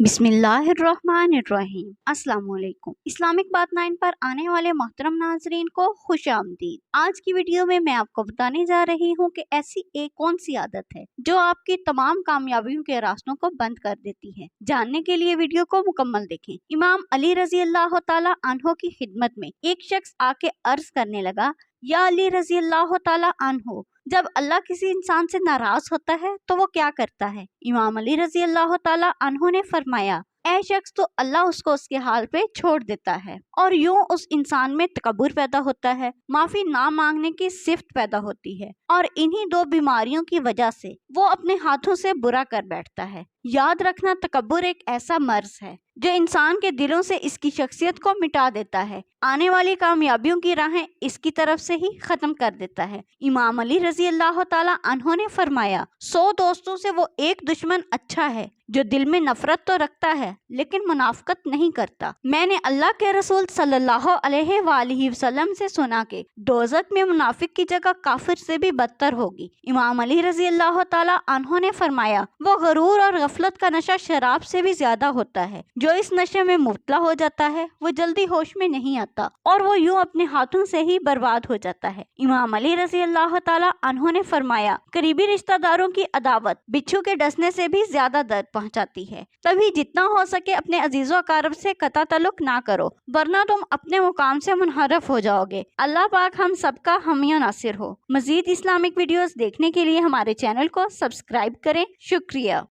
बिस्मिल्लाहिर्रहमानिर्रहीम। अस्सलाम वालेकुम। इस्लामिक बात 9 पर आने वाले मोहतरम नाजरीन को खुश आमदीद। आज की वीडियो में मैं आपको बताने जा रही हूँ कि ऐसी एक कौन सी आदत है जो आपकी तमाम कामयाबियों के रास्तों को बंद कर देती है। जानने के लिए वीडियो को मुकम्मल देखें। इमाम अली रजी अल्लाह ताला अन्हो की खिदमत में एक शख्स आके अर्ज करने लगा, या अली रजी अल्लाह ताला अन्हो, जब अल्लाह किसी इंसान से नाराज होता है तो वो क्या करता है? इमाम अली रजी अल्लाह ताला अन्हो ने फरमाया, ऐ शख्स, तो अल्लाह उसको उसके हाल पे छोड़ देता है और यूं उस इंसान में तकब्बुर पैदा होता है, माफी ना मांगने की सिफ्त पैदा होती है और इन्हीं दो बीमारियों की वजह से वो अपने हाथों से बुरा कर बैठता है। याद रखना, तकब्बुर एक ऐसा मर्ज है जो इंसान के दिलों से इसकी शख्सियत को मिटा देता है, आने वाली कामयाबियों की राहें इसकी तरफ से ही खत्म कर देता है। इमाम अली रजी अल्लाह ताला अन्हो ने फरमाया, 100 दोस्तों से वो एक दुश्मन अच्छा है जो दिल में नफरत तो रखता है लेकिन मुनाफकत नहीं करता। मैंने अल्लाह के रसूल सल्लल्लाहु अलैहि वसल्लम से सुना कि दोज़ख में मुनाफिक की जगह काफिर से भी बदतर होगी। इमाम अली रजी अल्लाह ताला अन्हो ने फरमाया, वो गरूर और गफलत का नशा शराब से भी ज्यादा होता है। जो इस नशे में मुब्तला हो जाता है वो जल्दी होश में नहीं आता और वो यूं अपने हाथों से ही बर्बाद हो जाता है। इमाम अली रजी अल्लाह ताला अन्हो ने फरमाया, करीबी रिश्तेदारों की अदावत बिच्छू के डसने से भी ज्यादा दर्द पहुंचाती है। तभी जितना हो सके अपने अजीजों अकारब से कता तल्लुक ना करो, वरना तुम अपने मुकाम से मुनहरफ हो जाओगे। अल्लाह पाक हम सबका हामी नासिर हो। मजीद इस्लामिक वीडियोस देखने के लिए हमारे चैनल को सब्सक्राइब करें। शुक्रिया।